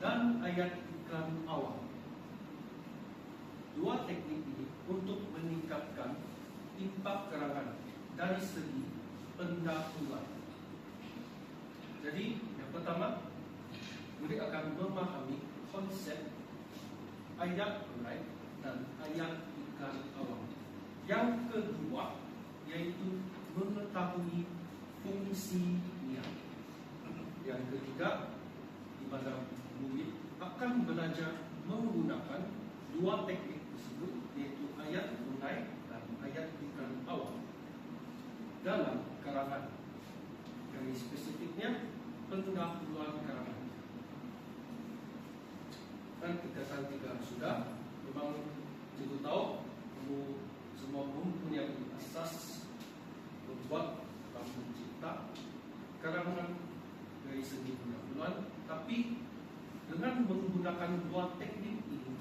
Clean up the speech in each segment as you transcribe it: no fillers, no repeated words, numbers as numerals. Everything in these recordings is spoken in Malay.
dan ayat iklan awal. Dua teknik ini untuk meningkatkan impak karangan dari segi pendahuluan. Jadi yang pertama, murid akan memahami konsep ayat mulai dan ayat iklan awal. Yang kedua yaitu mengetahui fungsinya. Yang ketiga, di mana murid akan belajar menggunakan dua teknik tersebut, yaitu ayat mulai dan ayat iklan awal dalam karangan. Yang spesifiknya pendahuluan karangan. Dan kita sudah memang cikgu tahu kamu semua mempunyai asas membuat dan mencipta karangan dari segi pendahuluan, tapi dengan menggunakan dua teknik ini,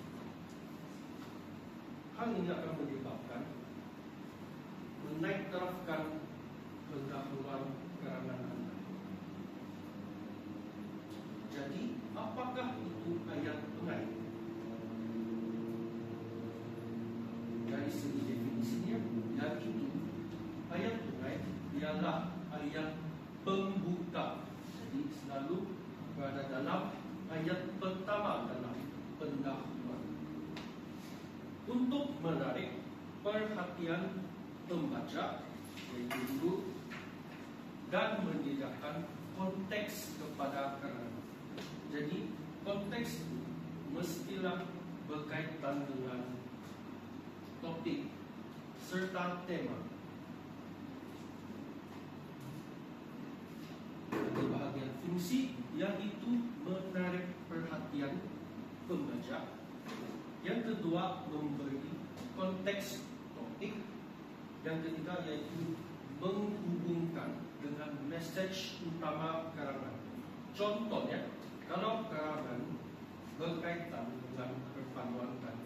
hal ini akan menyebabkan menaik tarafkan pendahuluan karangan Anda. Jadi, apakah itu ayat pengaid? Dari segi definisinya, yaitu ayat pengaid ialah ayat pembuka. Jadi, selalu berada dalam ayat pertama dalam pendahuluan untuk menarik perhatian pembaca, yaitu guru, dan menyediakan konteks kepada karangan. Jadi konteks itu mestilah berkaitan dengan topik serta tema. Di bahagian fungsi, yaitu menarik perhatian pembaca. Yang kedua, memberi konteks topik. Yang ketiga yaitu menghubungkan dengan message utama karangan. Contohnya, kalau karangan berkaitan dengan perpaduan dan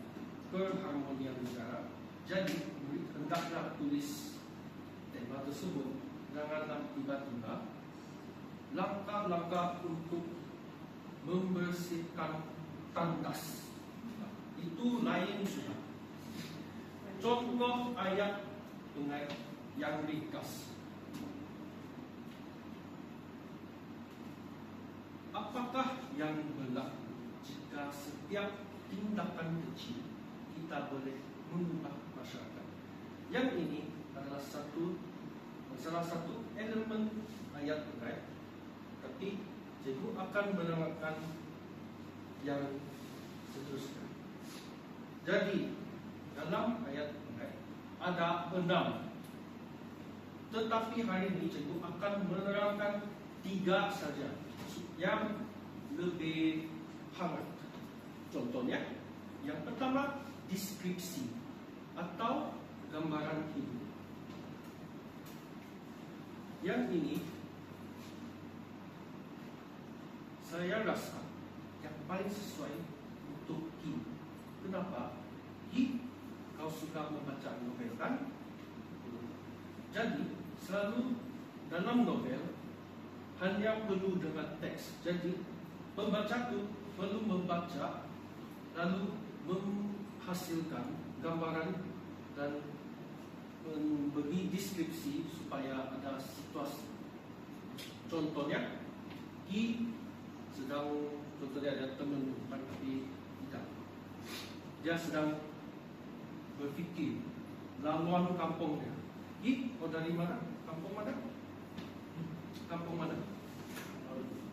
keharmonian negara, jadi murid hendaklah tulis tema tersebut. Janganlah tiba-tiba langkah-langkah untuk membersihkan tandas. Itu lain sudah. Contoh ayat pengaid yang ringkas. Apakah yang berlaku jika setiap tindakan kecil kita boleh mengubah masyarakat? Yang ini adalah salah satu elemen ayat pengaid, tapi cikgu akan menerangkan yang seterusnya. Jadi dalam ayat pengaid ada 6, tetapi hari ini cikgu akan menerangkan 3 saja yang lebih hangat. Contohnya, yang pertama deskripsi atau gambaran hidup. Yang ini saya rasa yang paling sesuai untuk kini. Kenapa? Kau suka membaca novel kan? Jadi selalu dalam novel hanya perlu dengan teks. Jadi pembaca itu perlu membaca lalu menghasilkan gambaran dan memberi deskripsi supaya ada situasi. Contohnya, contohnya ada teman tapi tidak. Dia sedang berfikir laluan kampungnya. Kau dari mana? Kampung mana? Kampung mana?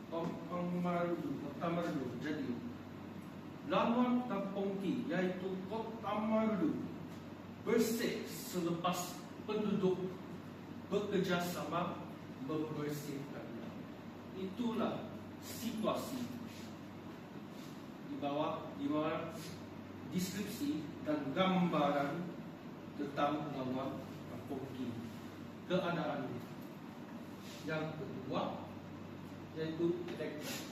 Kota Merdu. Jadi laluan kampung Ki, yaitu Kota Merdu, bersih selepas penduduk bekerjasama membersihkannya. Itulah situasi di bawah deskripsi dan gambaran tentang laluan kampung Ki, keadaannya. Yang kedua yaitu anekdot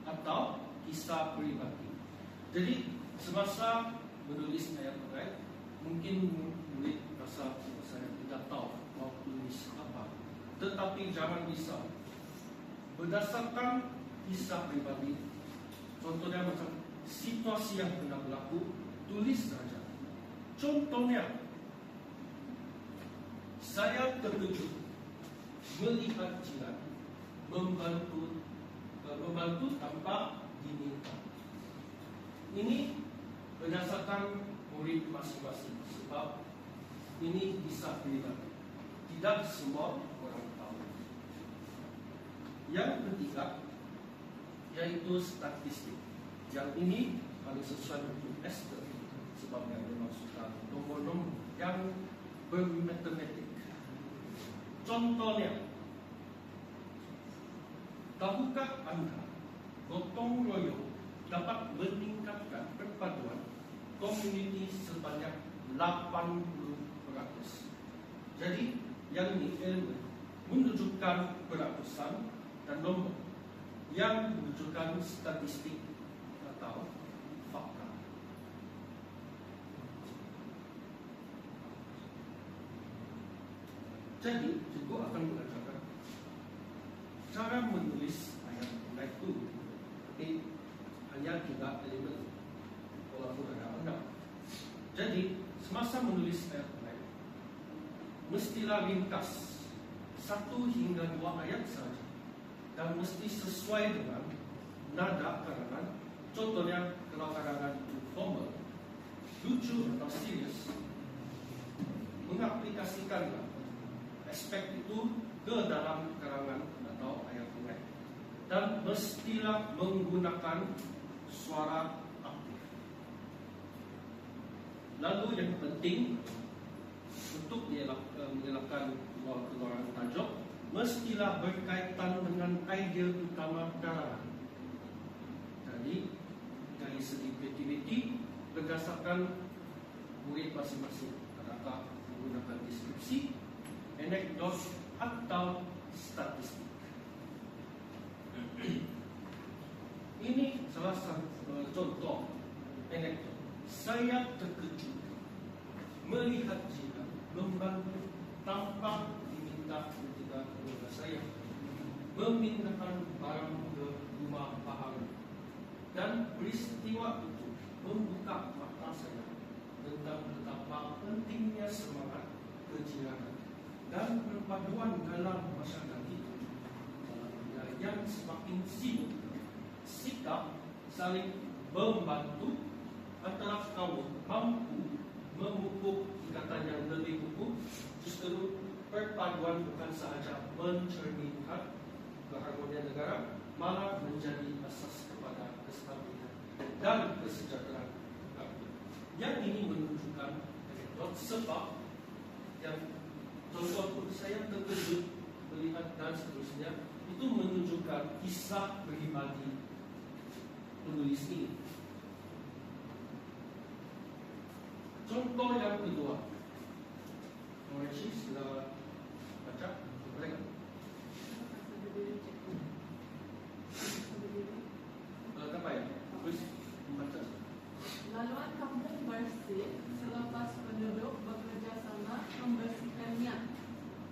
atau kisah pribadi. Jadi semasa menulis ayat pengaid, mungkin murid rasa saya tidak tahu mau tulis apa. Tetapi jangan risau. Berdasarkan kisah pribadi Contohnya macam situasi yang pernah berlaku, tulis saja. Contohnya, saya terkejut melihat jiran membantu tanpa diminta. Ini berdasarkan murid masing-masing, sebab ini bisa pribadi. Tidak semua orang tahu. Yang ketiga, yaitu statistik. Yang ini paling sesuai untuk Esther, sebab yang dimaksudkan nombor-nombor yang bermatematik. Contohnya, tahukah Anda gotong royong dapat meningkatkan perpaduan komuniti sebanyak 80%. Jadi, yang ini elemen menunjukkan peratusan dan nombor yang menunjukkan statistik atau fakta. Jadi, cikgu akan mengajarkan cara menulis ayat mulai itu. Tapi hanya 3 elemen walaupun ada Anda. Jadi, semasa menulis ayat mulai, mestilah ringkas 1 hingga 2 ayat saja, dan mesti sesuai dengan nada karangan. Contohnya, kalau karangan itu formal, lucu atau serius, mengaplikasikanlah aspek itu ke dalam karangan atau ayat mulai, dan mestilah menggunakan suara aktif. Lalu yang penting untuk mengelakkan keluaran tajuk, mestilah berkaitan dengan idea utama karangan. Jadi, dari segi kreativiti, berdasarkan murid masing-masing, adakah menggunakan deskripsi, anekdot, atau statistik. Ini salah satu contoh anekdot. Saya terkejut melihat jiran membantu tanpa diminta ketika keluarga saya memindahkan barang ke rumah bahagia, dan peristiwa itu membuka mata saya tentang betapa pentingnya semangat kejiranan dan perpaduan dalam masyarakat kita. Yang semakin sibuk, sikap saling membantu antara kaum mampu memupuk ikatan yang lebih kukuh. Justru perpaduan bukan sahaja mencerminkan keharmonian negara, malah menjadi asas kepada kestabilan dan kesejahteraan. Yang ini menunjukkan anekdot, sebab yang contoh pun saya terkejut melihat dan seterusnya, itu menunjukkan kisah pribadi penulis ini. Contoh yang kedua, Moreshi sila baca, boleh kan? Apa ya? Terus baca. Laluan kampung bersih selepas penduduk bekerja sama membersihkannya.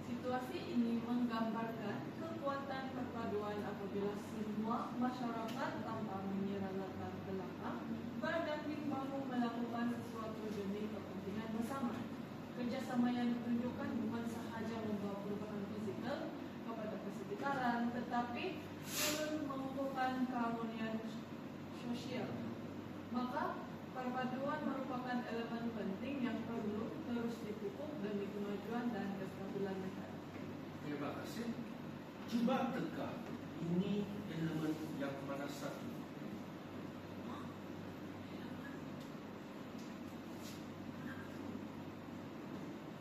Situasi ini menggambarkan kekuatan perpaduan apabila semua masyarakat tanpa mengira latar belakang berganding bahu melakukan sesuatu demi kepentingan bersama. Kerjasama yang ditunjukkan bukan sahaja membawa perubahan fizikal kepada persekitaran, tetapi turut mengukuhkan keharmonian sosial. Maka perpaduan merupakan elemen penting yang perlu terus dipupuk demi kemajuan dan kestabilan negara. Terima kasih. Cuba teka, ini elemen yang mana satu?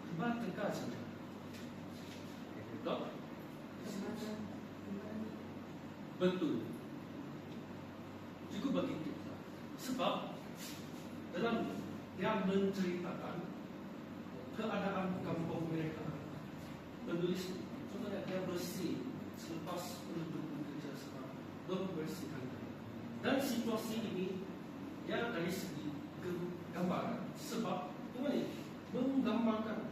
Cuba teka saja. Dok? Betul. Cukup begitu. Sebab dalam yang menceritakan keadaan kampung mereka, penulis contohnya dia bersih selepas penduduk bekerja sama membersihkan. Dan situasi ini dia dari segi gambaran, sebab ini menggambarkan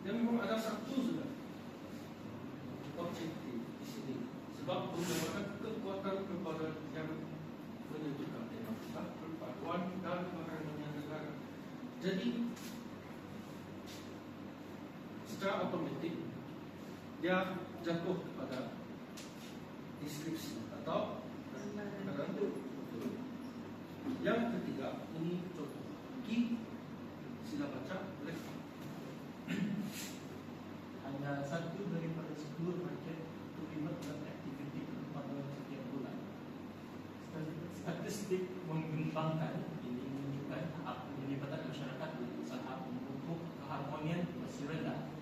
yang memang ada satu sudah objektif di sini, sebab menggambarkan kekuatan perpaduan yang menentukan perpaduan dan keharmonian negara. Jadi secara otomatis dia jatuh kepada deskripsi atau gambaran. Yang ketiga, ini contoh. Sila baca, boleh. Hanya 1 daripada 10 market terlibat dalam aktiviti perpaduan setiap bulan. Statistik mengembangkan ini menunjukkan hak penglibatan masyarakat berusaha memupuk keharmonian masih rendah.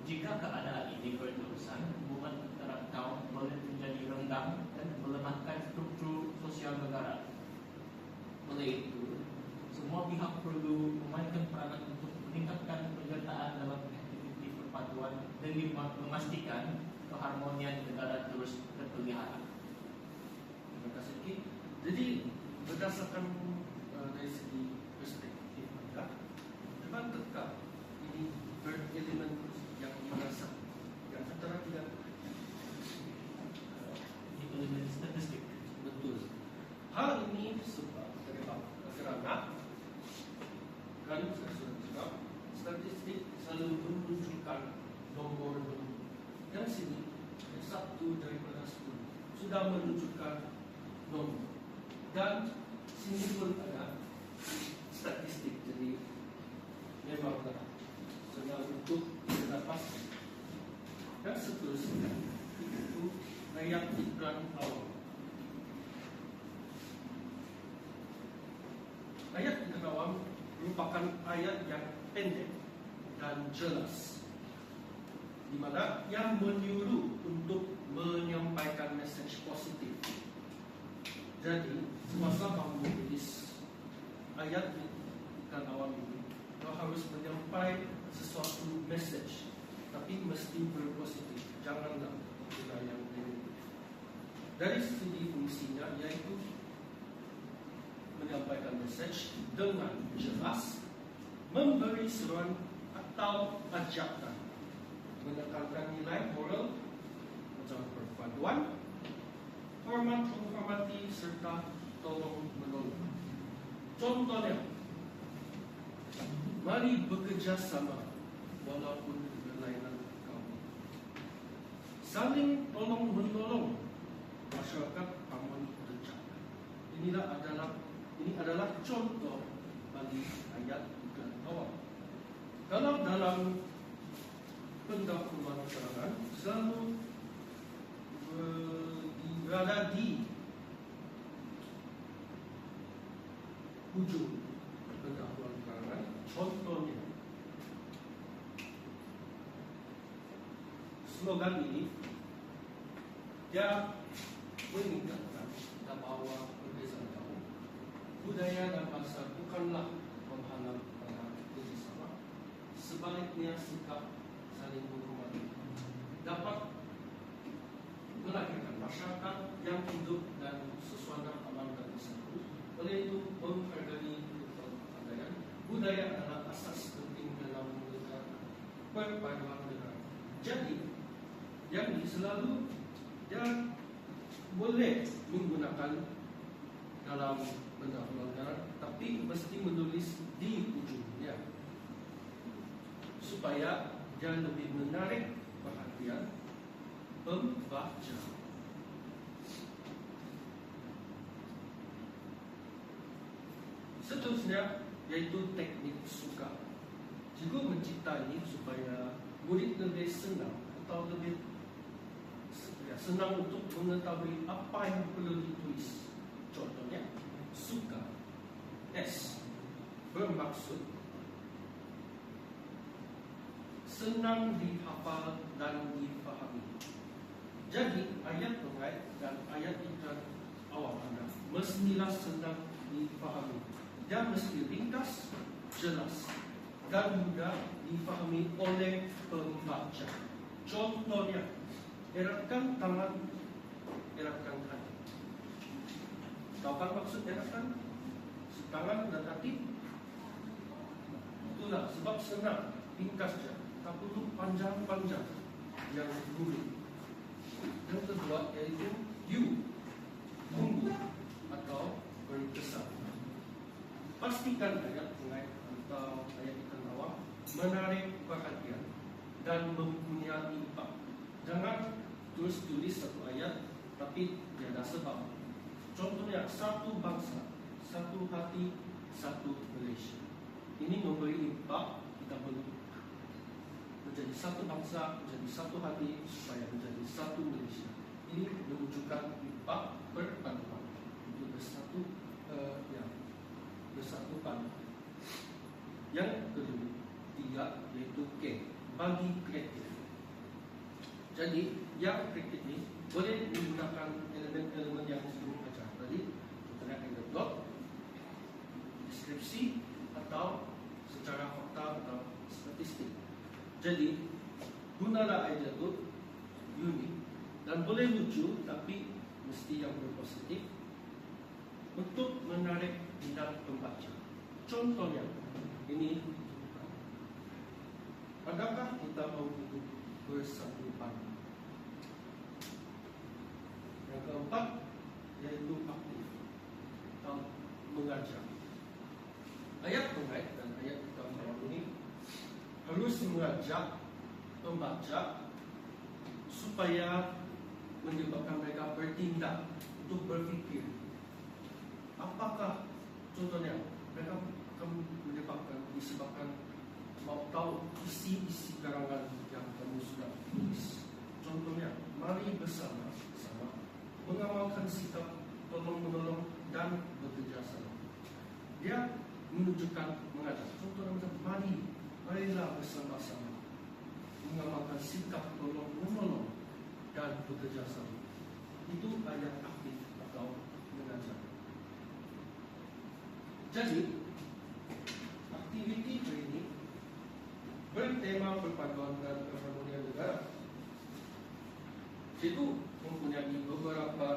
Jika keadaan ini berterusan, hubungan antara kaum boleh menjadi renggang dan melemahkan struktur sosial negara. Oleh itu, semua pihak perlu memainkan peranan untuk meningkatkan penyertaan dalam aktiviti perpaduan dan memastikan keharmonian negara terus terpelihara. Terima kasih Ki. Jadi berdasarkan dari segi perspektif anda, memang tetap ini berelemen yang merasa yang antara tiga Elemen statistik. betul. Hal ini sebab kerana kan saya sudah cakap, statistik selalu menunjukkan nombor-nombor. Yang sini 1 daripada 10 sudah menunjukkan nombor. Dan sini pun ada statistik. Jadi memanglah senang untuk didapat. Dan seterusnya itu ayat iklan awal. Ayat iklan awal merupakan ayat yang pendek dan jelas, di mana yang menyuruh untuk menyampaikan mesej positif. Jadi semasa kamu menulis ayat iklan awal ini, kau harus menyampaikan sesuatu mesej, tapi mesti berpositif. Janganlah guna yang negatif. Dari segi fungsinya, yaitu menyampaikan mesej dengan jelas, memberi seruan atau ajakan, menekankan nilai moral macam perpaduan, hormat menghormati serta tolong menolong. Contohnya, mari bekerja sama walaupun berlainan kaum. Saling tolong menolong, masyarakat harmoni terjaga. Ini adalah contoh bagi ayat iklan awal. Kalau dalam pendahuluan keterangan selalu berada di ujung pendahuluan keterangan, contohnya slogan ini dia mengingatkan kita bahwa perbezaan kaum, budaya dan bahasa bukanlah penghalang pada kerjasama. Sebaliknya sikap saling menghormati dapat melahirkan masyarakat yang hidup dan sesuai alam dan bersatu. Oleh itu, menghargai kepandaian budaya adalah asas penting dalam menegakkan perpaduan negara. Jadi, yang ini selalu dia boleh menggunakan dalam pendahuluan negara, tapi mesti menulis di ujungnya supaya dia lebih menarik perhatian pembaca. Seterusnya yaitu teknik suka. Cikgu mencipta ini supaya murid lebih senang atau lebih senang untuk mengetahui apa yang perlu ditulis. Contohnya, suka S bermaksud senang dihafal dan difahami. Jadi ayat pengait dan ayat iklan awal anda mestilah senang difahami. Dia mesti ringkas, jelas dan mudah difahami oleh pembaca. Contohnya, eratkan tangan, eratkan hati. Tahu kan maksud eratkan? Tangan dan hati. Itulah sebab senang, ringkas saja. Tak perlu panjang-panjang yang rumit. Yang kedua yaitu you, tunggu atau berkesan. Pastikan ayat atau ayat di bawah menarik perhatian dan mempunyai impact. Jangan tulis satu ayat tapi tiada sebab. Contohnya, satu bangsa, satu hati, satu Malaysia. Ini memberi impact. Kita perlu menjadi satu bangsa, menjadi satu hati, supaya menjadi satu Malaysia. Ini menunjukkan impact perpaduan. Itu bersatu, bersatu padu. Yang kedua, yaitu K, bagi kreatif. Jadi, yang kreatif ini boleh menggunakan elemen-elemen yang sebelum ajar tadi, contohnya anekdot, deskripsi, atau secara fakta atau statistik. Jadi, gunalah idea itu unik dan boleh lucu, tapi mesti yang berpositif untuk menarik minat pembaca. Contohnya, ini, adakah kita mau hidup bersatu padu? Yang keempat, yaitu aktif atau mengajar. Ayat pengait dan ayat utama ini harus mengajak pembaca supaya menyebabkan mereka bertindak untuk berpikir. Apakah contohnya mereka akan disebabkan mau tahu isi karangan yang kamu sudah tulis. Contohnya, mari bersama-sama mengamalkan sikap tolong-menolong dan bekerja sama. Dia menunjukkan mengajak. Contohnya macam marilah bersama-sama mengamalkan sikap tolong-menolong dan bekerja sama. Itu ayat aktif atau mengajak. Jadi, aktiviti hari ini bertema perpaduan dan keharmonian negara. Itu mempunyai beberapa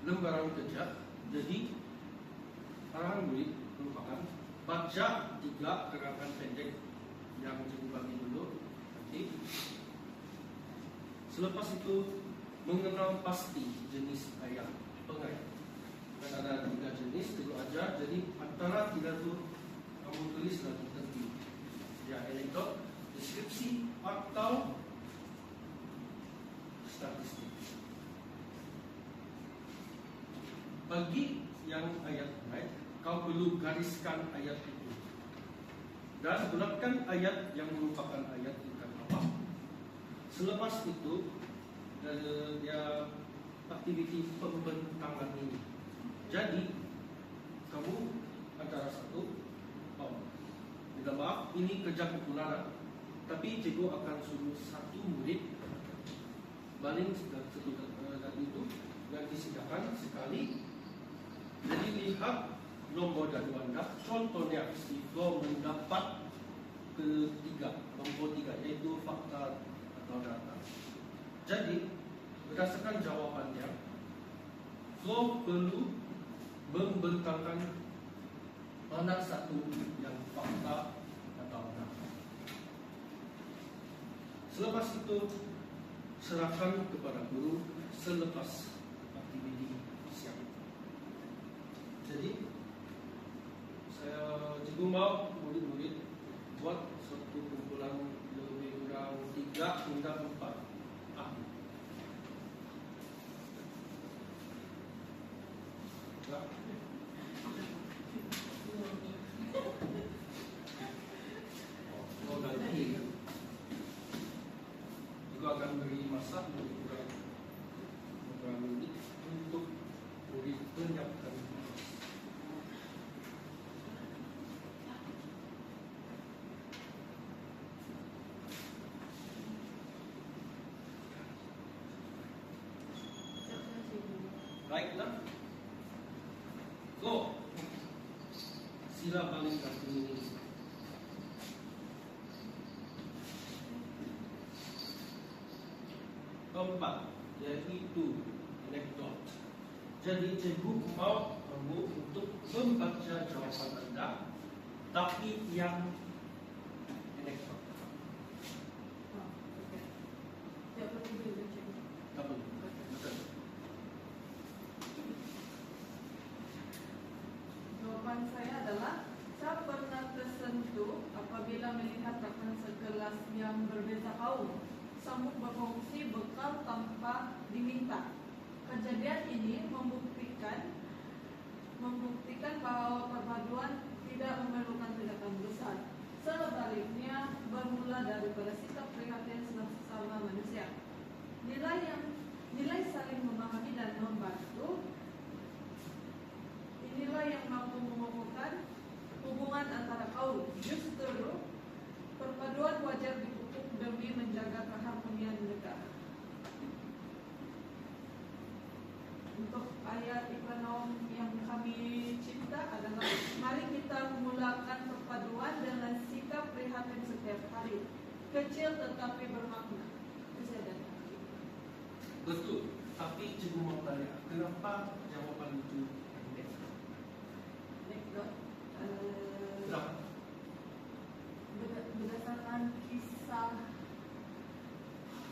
lembaran kerja. Jadi, arahan murid merupakan baca 3 keterangan pendek yang cikgu bagi dulu. Nanti, selepas itu mengenal pasti jenis ayat pengait. Dan ada 3 jenis cikgu ajar. Jadi antara 3 itu kamu tulis lagi tentu. Ya, anekdot, deskripsi atau statistik. Bagi yang ayat pengait, kau perlu gariskan ayat itu dan gunakan ayat yang merupakan ayat ikan apa. Selepas itu, dia aktiviti pembentangan ini. Jadi, kamu antara satu, minta maaf, ini kerja kumpulan, tapi cikgu akan suruh satu murid baling dan itu dan disediakan sekali. Jadi lihat nombor dan Anda. Contohnya, Steve mendapat nombor 3, yaitu fakta atau data. Jadi, berdasarkan jawabannya, Flo perlu membentangkan mana satu yang fakta atau data. Selepas itu, serahkan kepada guru selepas aktiviti siap. Jadi, cikgu mau murid-murid buat suatu kumpulan lebih kurang 3 hingga 4 ahli. Nanti juga akan beri masa lebih kurang beberapa menit untuk murid menyiapkan. Baiklah. Go. Sila baling kartu ini. Keempat, yaitu anekdot. Jadi cikgu mau kamu untuk membaca jawaban Anda, tapi yang anekdot. Tak perlu dulu, cikgu. Tak perlu. Betul. yang berbeza kaum sanggup berfungsi bekal tanpa diminta. Kejadian ini membuktikan bahwa perpaduan tidak memerlukan tindakan besar. Sebaliknya bermula daripada sikap prihatin sesama manusia. Nilai saling memahami dan membantu inilah yang mampu mengukuhkan hubungan antara kaum. Justru perpaduan wajar dipupuk demi menjaga keharmonian negara. Untuk ayat ekonom yang kami cipta adalah mari kita mulakan perpaduan dengan sikap prihatin setiap hari, kecil tetapi bermakna. Betul, tapi cikgu mau tanya, kenapa jawapan itu pendek? Kenapa? Berdasarkan kisah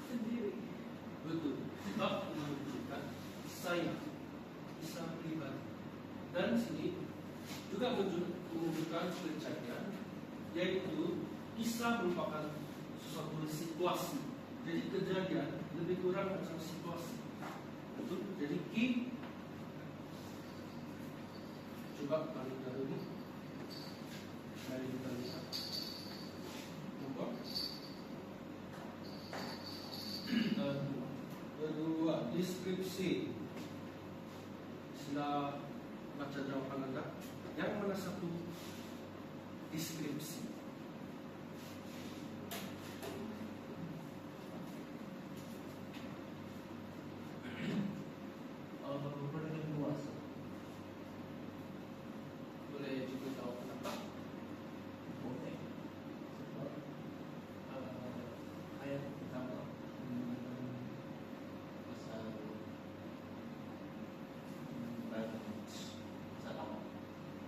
sendiri. Betul, sebab menunjukkan kisah pribadi. Dan sini juga menunjukkan percayaan, yaitu kisah merupakan suatu situasi. Jadi kejadian lebih kurang macam situasi. Betul. Jadi coba balik dahulu ni. Mari kita lihat. Nampak? Kedua, deskripsi. Sila baca jawapan anda. Yang mana satu deskripsi? Boleh juga tahu kenapa? Boleh. Sebab ayat pertama pasal awal.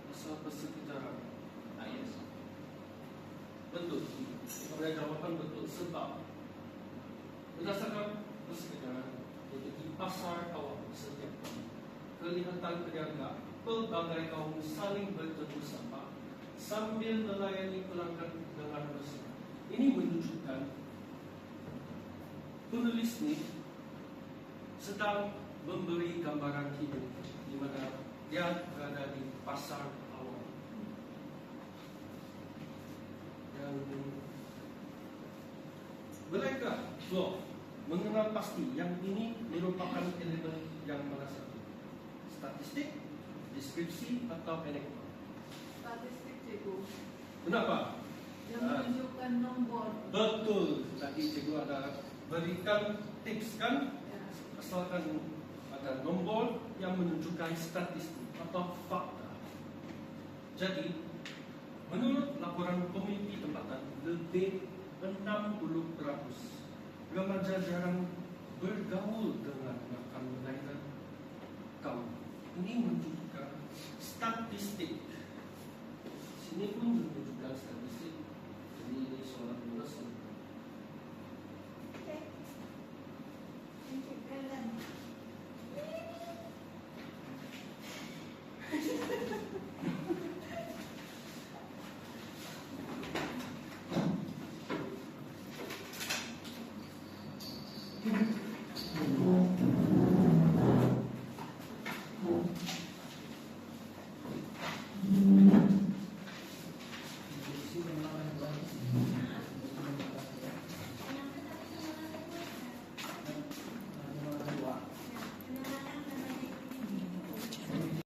Pasal persekitaran. Ayat Betul. Pada jawapan betul sebab berdasarkan persekitaran, jadi di pasar awal setiap hari kelihatan pedagang pelbagai kaum saling bertegur sapa sambil melayani pelanggan dengan mesra. Ini menunjukkan penulis ini sedang memberi gambaran hidup di mana dia berada di pasar awal. Dan mereka mengenal pasti yang ini merupakan elemen yang mana satu? Statistik, deskripsi atau anekdot? Statistik, cikgu. Kenapa? Yang menunjukkan nombor. Betul. Tadi cikgu ada berikan tips kan? Ya. Asalkan ada nombor yang menunjukkan statistik atau fakta. Jadi, menurut laporan komuniti tempatan, lebih 60% remaja jarang bergaul dengan rakan lain kaum. Ini menunjukkan statistik. Sini pun menunjukkan statistik.